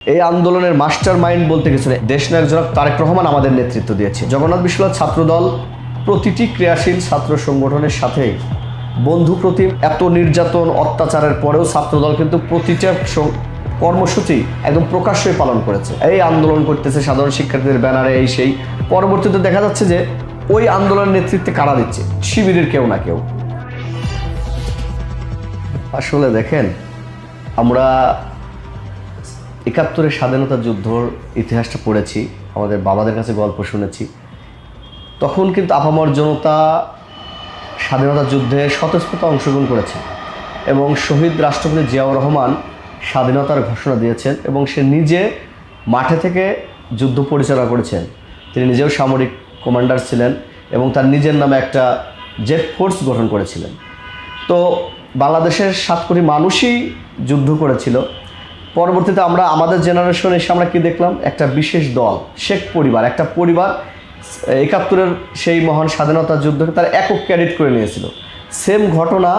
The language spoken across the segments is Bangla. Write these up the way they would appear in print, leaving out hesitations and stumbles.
এই আন্দোলনের মাস্টার মাইন্ড বলতে কিছু নেই। দেশনায়ক জনাব তারেক রহমান আমাদের নেতৃত্ব দিয়েছে। জগন্নাথ বিশ্ববিদ্যালয় ছাত্রদল প্রতিটি ক্রিয়াশীল ছাত্র সংগঠনের সাথে বন্ধু প্রতিম এত নির্যাতন অত্যাচারের পরেও ছাত্রদল কিন্তু প্রতিটা কর্মসূচি একদম প্রকাশ্যে পালন করেছে। এই আন্দোলন করতেছে সাধারণ শিক্ষার্থীদের ব্যানারে, এই সেই। পরবর্তীতে দেখা যাচ্ছে যে ওই আন্দোলনের নেতৃত্বে কারা দিচ্ছে? শিবিরের কেউ না কেউ। আসলে দেখেন, আমরা ৭১-এর স্বাধীনতা যুদ্ধর ইতিহাসটা পড়েছি, আমাদের বাবাদের কাছে গল্প শুনেছি। তখন কিন্তু আপামর জনতা স্বাধীনতা যুদ্ধে স্বতঃস্ফূর্ত অংশগ্রহণ করেছে এবং শহীদ রাষ্ট্রপতি জিয়াউর রহমান স্বাধীনতার ঘোষণা দিয়েছেন এবং সে নিজে মাঠে থেকে যুদ্ধ পরিচালনা করেছেন। তিনি নিজেও সামরিক কমান্ডার ছিলেন এবং তার নিজের নামে একটা জেট ফোর্স গঠন করেছিলেন। তো বাংলাদেশের ৭ কোটি মানুষই যুদ্ধ করেছিল। পরবর্তীতে আমরা আমাদের জেনারেশন এসে আমরা কি দেখলাম? একটা বিশেষ দল, শেখ পরিবার, একটা পরিবার ৭১-এর সেই মহান স্বাধীনতা যুদ্ধকে তার একক ক্যাডেট করে নিয়েছিল। সেম ঘটনা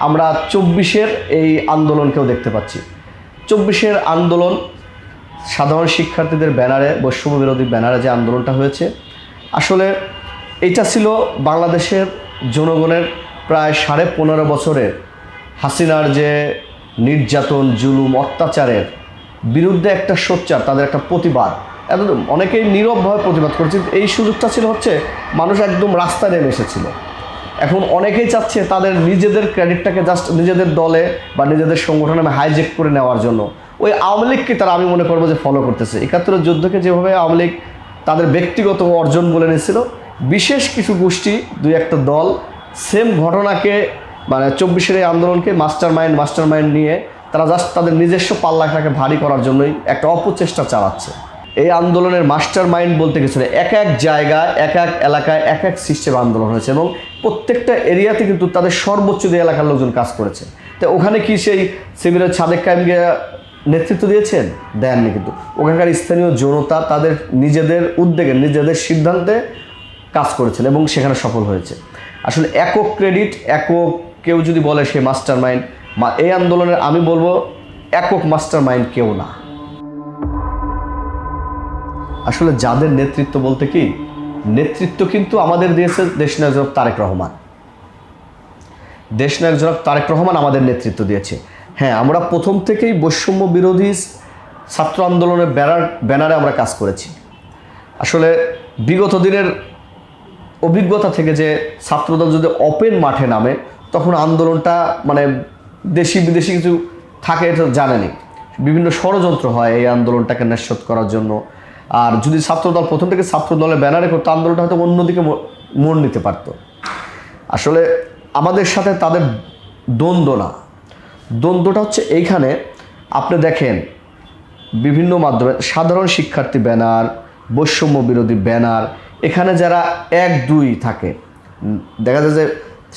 আমরা ২৪-এর এই আন্দোলনকেও দেখতে পাচ্ছি। ২৪-এর আন্দোলন সাধারণ শিক্ষার্থীদের ব্যানারে, বৈষম্য বিরোধী ব্যানারে যে আন্দোলনটা হয়েছে, আসলে এটা ছিল বাংলাদেশের জনগণের প্রায় ১৫.৫ বছরের হাসিনার যে নির্যাতন, জুলুম, অত্যাচারের বিরুদ্ধে একটা সোচ্চার, তাদের একটা প্রতিবাদ। একদম অনেকেই নীরবভাবে প্রতিবাদ করেছে। এই সুযোগটা ছিল হচ্ছে মানুষ একদম রাস্তায় নেমে এসেছিল। এখন অনেকেই চাচ্ছে তাদের নিজেদের ক্রেডিটটাকে জাস্ট নিজেদের দলে বা নিজেদের সংগঠনে হাইজেক করে নেওয়ার জন্য ওই আওয়ামী লীগকে তারা, আমি মনে করবো যে, ফলো করতেছে। ৭১-এর যুদ্ধকে যেভাবে আওয়ামী লীগ তাদের ব্যক্তিগত অর্জন বলে নিয়েছিল, বিশেষ কিছু গোষ্ঠী, দুই একটা দল সেম ঘটনাকে, মানে ২৪-এর এই আন্দোলনকে মাস্টার মাইন্ড নিয়ে তারা জাস্ট তাদের নিজস্ব পাল্লাটাকে ভারী করার জন্যই একটা অপচেষ্টা চালাচ্ছে। এই আন্দোলনের মাস্টার মাইন্ড বলতে কিছু নেই। এক এক জায়গায়, এক এক এলাকায় এক এক সিস্টেম আন্দোলন হয়েছে এবং প্রত্যেকটা এরিয়াতে কিন্তু তাদের সর্বোচ্চ দিয়ে এলাকার লোকজন কাজ করেছে। তো ওখানে কি সেই শিবিরের সাদেক কায়েমকে নেতৃত্ব দিয়েছেন? দেননি। কিন্তু ওখানকার স্থানীয় জনতা তাদের নিজেদের উদ্যোগে, নিজেদের সিদ্ধান্তে কাজ করেছেন এবং সেখানে সফল হয়েছে। আসলে একক ক্রেডিট, একক কেউ যদি বলে সে মাস্টার মাইন্ড, এই আন্দোলনের আমি বলবো একক মাস্টার মাইন্ড কেউ না। আসলে যাদের নেতৃত্ব বলতে কি, নেতৃত্ব কিন্তু আমাদের দিয়েছে দেশনায়ক জনাব তারেক রহমান। দেশনায়ক জনাব তারেক রহমান আমাদের নেতৃত্ব দিয়েছে। হ্যাঁ, আমরা প্রথম থেকেই বৈষম্য বিরোধী ছাত্র আন্দোলনের ব্যানারে আমরা কাজ করেছি। আসলে বিগত দিনের অভিজ্ঞতা থেকে যে ছাত্রদল যদি ওপেন মাঠে নামে, তখন আন্দোলনটা মানে দেশি বিদেশি কিছু থাকে, এটা জানেনি। বিভিন্ন ষড়যন্ত্র হয় এই আন্দোলনটাকে নিঃশেষ করার জন্য। আর যদি ছাত্রদল প্রথম থেকে ছাত্রদলের ব্যানারে করতো, আন্দোলনটা হয়তো অন্যদিকে মোড় নিতে পারত। আসলে আমাদের সাথে তাদের দ্বন্দ্বটা হচ্ছে এইখানে। আপনি দেখেন বিভিন্ন মাধ্যমে সাধারণ শিক্ষার্থী ব্যানার, বৈষম্য বিরোধী ব্যানার, এখানে যারা ১-২ থাকে, দেখা যায় যে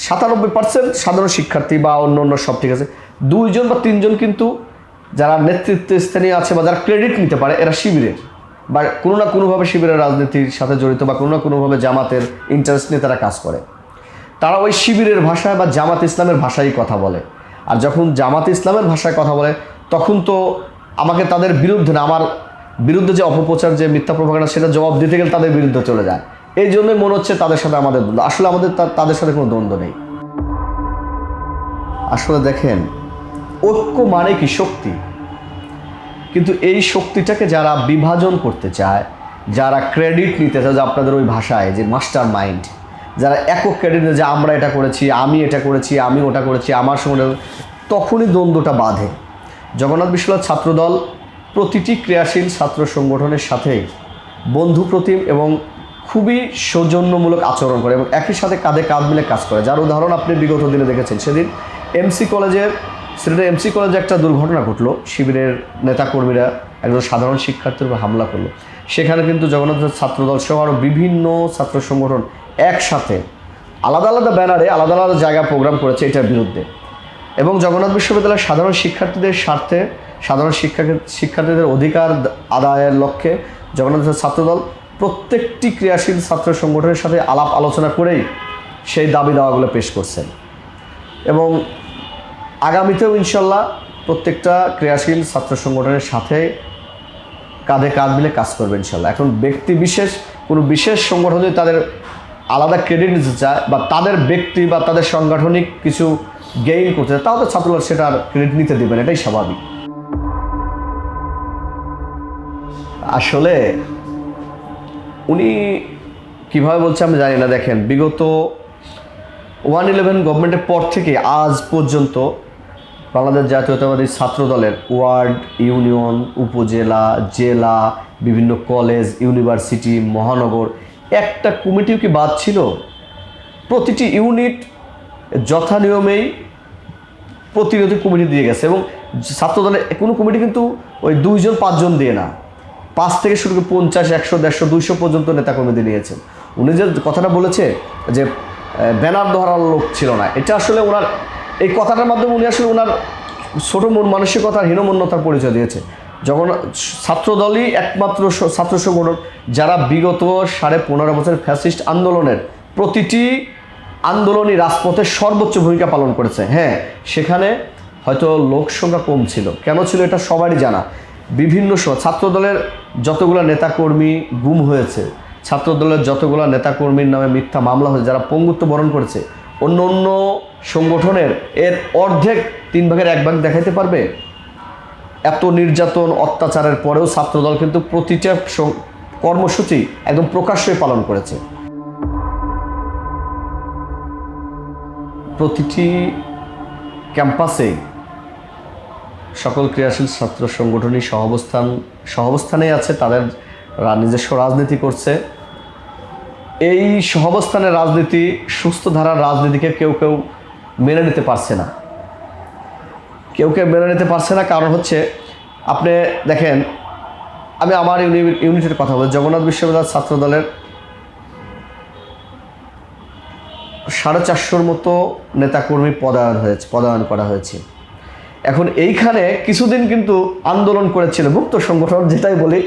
৯৭% সাধারণ শিক্ষার্থী বা অন্য সব ঠিক আছে, ২ জন বা ৩ জন কিন্তু যারা নেতৃত্ব স্থানীয় আছে বা যারা ক্রেডিট নিতে পারে, এরা শিবিরের বা কোনো না কোনোভাবে শিবিরের রাজনীতির সাথে জড়িত বা কোনো না কোনোভাবে জামাতের ইন্টারেস্ট নিয়ে তারা কাজ করে। তারা ওই শিবিরের ভাষায় বা জামাত ইসলামের ভাষায় কথা বলে। আর যখন জামাত ইসলামের ভাষায় কথা বলে, তখন তো আমাকে তাদের বিরুদ্ধে না, আমার বিরুদ্ধে যে অপপ্রচার, যে মিথ্যা প্রভাকাণ্ডা, সেটা জবাব দিতে গেলে তাদের বিরুদ্ধে চলে যায়। এই জন্যই মনে হচ্ছে তাদের সাথে আমাদের দ্বন্দ্ব। আসলে আমাদের তাদের সাথে কোনো দ্বন্দ্ব নেই। আসলে দেখেন, ঐক্য মানে কি? শক্তি। কিন্তু এই শক্তিটাকে যারা বিভাজন করতে চায়, যারা ক্রেডিট নিতে চায়, যে আপনাদের ওই ভাষায় যে মাস্টার মাইন্ড, যারা একক ক্রেডিট নেয় যে আমরা এটা করেছি, আমি এটা করেছি, আমি ওটা করেছি, আমার সময়, তখনই দ্বন্দ্বটা বাধে। জগন্নাথ বিশ্ববিদ্যালয় ছাত্রদল প্রতিটি ক্রিয়াশীল ছাত্র সংগঠনের সাথে বন্ধু প্রতিম এবং খুবই সৌজন্যমূলক আচরণ করে এবং একই সাথে কাঁধে কাঁধ মিলে কাজ করে। যার উদাহরণ আপনি বিগত দিনে দেখেছেন। সেদিন সিলেটের এমসি কলেজে একটা দুর্ঘটনা ঘটলো। শিবিরের নেতাকর্মীরা একজন সাধারণ শিক্ষার্থীর উপর হামলা করলো। সেখানে কিন্তু জগন্নাথ ছাত্রদল সহ আরও বিভিন্ন ছাত্র সংগঠন একসাথে আলাদা আলাদা ব্যানারে আলাদা আলাদা জায়গায় প্রোগ্রাম করেছে এটার বিরুদ্ধে। এবং জগন্নাথ বিশ্ববিদ্যালয়ের সাধারণ শিক্ষার্থীদের স্বার্থে, সাধারণ শিক্ষার্থীদের অধিকার আদায়ের লক্ষ্যে জগন্নাথ ছাত্রদল প্রত্যেকটি ক্রিয়াশীল ছাত্র সংগঠনের সাথে আলাপ আলোচনা করেই সেই দাবি দাওয়াগুলো পেশ করছেন এবং আগামীতেও ইনশাল্লাহ প্রত্যেকটা ক্রিয়াশীল ছাত্র সংগঠনের সাথে কাঁধে কাঁধ মিলে কাজ করবে ইনশাল্লাহ। এখন ব্যক্তি বিশেষ কোনো বিশেষ সংগঠন যদি তাদের আলাদা ক্রেডিট নিতে চায় বা তাদের ব্যক্তি বা তাদের সাংগঠনিক কিছু গেইন করতে চায়, তাহলে ছাত্রদল সেটার ক্রেডিট নিতে দেবেন, এটাই স্বাভাবিক। আসলে উনি কিভাবে বলছে আমি জানি না। দেখেন, বিগত 1/11 গভর্নমেন্টের পর থেকে আজ পর্যন্ত বাংলাদেশ জাতীয়তাবাদী ছাত্রদলের ওয়ার্ড, ইউনিয়ন, উপজেলা, জেলা, বিভিন্ন কলেজ, ইউনিভার্সিটি, মহানগর একটা কমিটিও কি বাদ ছিল? প্রতিটি ইউনিট যথানিয়মেই প্রতিনিধি কমিটি দিয়ে গেছে। এবং ছাত্রদলের কোনো কমিটি কিন্তু ওই 2-5 জন দিয়ে না, 5 থেকে শুরু করে 50, 100, 150, 200 পর্যন্ত নেতাকর্মী নিয়েছেন। উনি যে কথাটা বলেছে যে ব্যানার ধরার লোক ছিল না, এটা আসলে ওনার এই কথাটার মাধ্যমে উনি আসলে ওনার ছোটো মন মানসিকতার হীনমন্যতার পরিচয় দিয়েছে। যখন ছাত্রদলই একমাত্র ছাত্র সংগঠন যারা বিগত 15.5 বছরের ফ্যাসিস্ট আন্দোলনের প্রতিটি আন্দোলনই রাজপথে সর্বোচ্চ ভূমিকা পালন করেছে। হ্যাঁ, সেখানে হয়তো লোক সংখ্যা কম ছিল, কেন ছিল এটা সবারই জানা। বিভিন্ন সময় ছাত্রদলের যতগুলো নেতাকর্মী গুম হয়েছে, ছাত্রদলের যতগুলো নেতাকর্মীর নামে মিথ্যা মামলা হয়েছে, যারা পঙ্গুত্ব বরণ করেছে, অন্য অন্য সংগঠনের এর অর্ধেক 1/3 দেখাইতে পারবে? এত নির্যাতন অত্যাচারের পরেও ছাত্রদল কিন্তু প্রতিটা কর্মসূচি একদম প্রকাশ্যে পালন করেছে। প্রতিটি ক্যাম্পাসে সকল ক্রিয়াশীল ছাত্র সংগঠনই সহাবস্থানে আছে, তাদের নিজস্ব রাজনীতি করছে। এই সহাবস্থানের রাজনীতি, সুস্থ ধারার রাজনীতিকে কেউ কেউ মেনে নিতে পারছে না। মেনে নিতে পারছে না কারণ হচ্ছে, আপনি দেখেন, আমি আমার ইউনিটের কথা বলি। জগন্নাথ বিশ্ববিদ্যালয় ছাত্রদলের 450 মতো নেতাকর্মী পদায়ন করা হয়েছে। এখন এইখানে কিছুদিন কিন্তু আন্দোলন করেছিল মুক্ত সংগঠন, যেটাই বলি,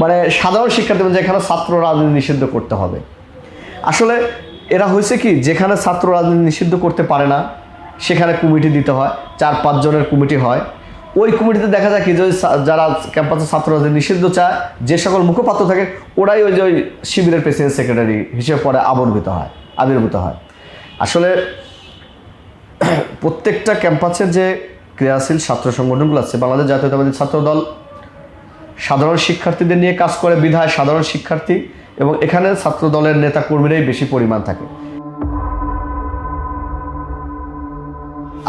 মানে সাধারণ শিক্ষার্থী, যেখানে ছাত্র রাজনীতি নিষিদ্ধ করতে হবে। আসলে এরা হয়েছে কি, যেখানে ছাত্র রাজনীতি নিষিদ্ধ করতে পারে না সেখানে কমিটি দিতে হয়, 4-5 জনের কমিটি হয়। ওই কমিটিতে দেখা যায় কি, যে যারা ক্যাম্পাসে ছাত্র রাজনীতি নিষিদ্ধ চায়, যে সকল মুখপাত্র থাকে, ওরাই ওই যে ওই শিবিরের প্রেসিডেন্ট সেক্রেটারি হিসেবে পরে আবির্ভূত হয়। আসলে প্রত্যেকটা ক্যাম্পাসের যে ক্রিয়াশীল ছাত্র সংগঠনগুলো আছে, বাংলাদেশ জাতীয়তাবাদী ছাত্রদল সাধারণ শিক্ষার্থীদের নিয়ে কাজ করে বিধায় সাধারণ শিক্ষার্থী এবং এখানে ছাত্র দলের নেতা কর্মীরাই বেশি পরিমাণ থাকে।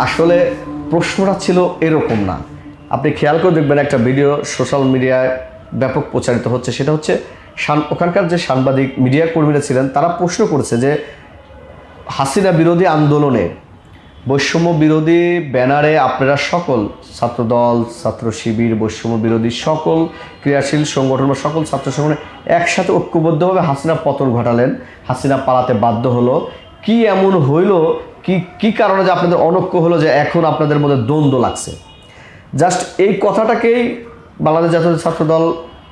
আসলে প্রশ্নটা ছিল এরকম না। আপনি খেয়াল করে দেখবেন, একটা ভিডিও সোশ্যাল মিডিয়ায় ব্যাপক প্রচারিত হচ্ছে, সেটা হচ্ছে ওখানকার যে সাংবাদিক মিডিয়া কর্মীরা ছিলেন, তারা প্রশ্ন করেছে যে হাসিনা বিরোধী আন্দোলনে, বৈষম্য বিরোধী ব্যানারে আপনারা সকল ছাত্রদল, ছাত্র শিবির, বৈষম্য বিরোধী সকল ক্রিয়াশীল সংগঠন বা সকল ছাত্র সংগঠন একসাথে ঐক্যবদ্ধভাবে হাসিনা পতন ঘটালেন, হাসিনা পালাতে বাধ্য হলো, কি এমন হইল, কি কারণে যে আপনাদের অনৈক্য হলো যে এখন আপনাদের মধ্যে দ্বন্দ্ব লাগছে? জাস্ট এই কথাটাকেই বাংলাদেশ জাতীয় ছাত্রদল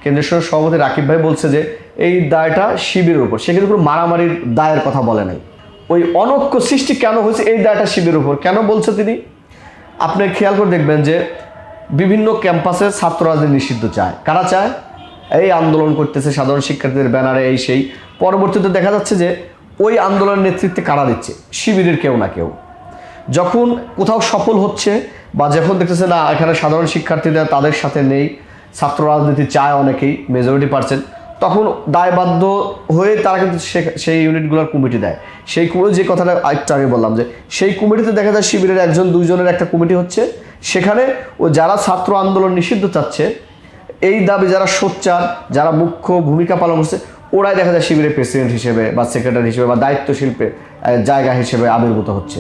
কেন্দ্রীয় সভাপতি রাকিব ভাই বলছে যে এই দায়টা শিবিরের উপর। সে কিন্তু কোনো মারামারির দায়ের কথা বলে নাই। ওই অনৈক্য সৃষ্টি কেন হয়েছে এই দায়টা শিবিরের উপর কেন বলছে তিনি? আপনি খেয়াল করে দেখবেন যে বিভিন্ন ক্যাম্পাসে ছাত্র রাজনীতি নিষিদ্ধ চায়। কারা চায়? এই আন্দোলন করতেছে সাধারণ শিক্ষার্থীদের ব্যানারে, এই সেই। পরবর্তীতে দেখা যাচ্ছে যে ওই আন্দোলনের নেতৃত্বে কারা দিচ্ছে? শিবিরের কেউ না কেউ। যখন কোথাও সফল হচ্ছে বা যখন দেখতেছে না এখানে সাধারণ শিক্ষার্থীরা তাদের সাথে নেই, ছাত্র রাজনীতি চায় অনেকেই, মেজরিটি পার্সেন্ট, তখন দায়বাধ্য হয়ে তারা কিন্তু সেই ইউনিটগুলোর কমিটি দেয়। সেই কমিটি, যে কথাটা একটু আগে বললাম, যে সেই কমিটিতে দেখা যায় শিবিরের 1-2 জনের একটা কমিটি হচ্ছে, সেখানে ও যারা ছাত্র আন্দোলন নিষিদ্ধ চাচ্ছে, এই দাবি যারা সোচ্চার, যারা মুখ্য ভূমিকা পালন করছে, ওরাই দেখা যায় শিবিরের প্রেসিডেন্ট হিসেবে বা সেক্রেটারি হিসেবে বা দায়িত্বশিল্পের জায়গা হিসেবে আবির্ভূত হচ্ছে।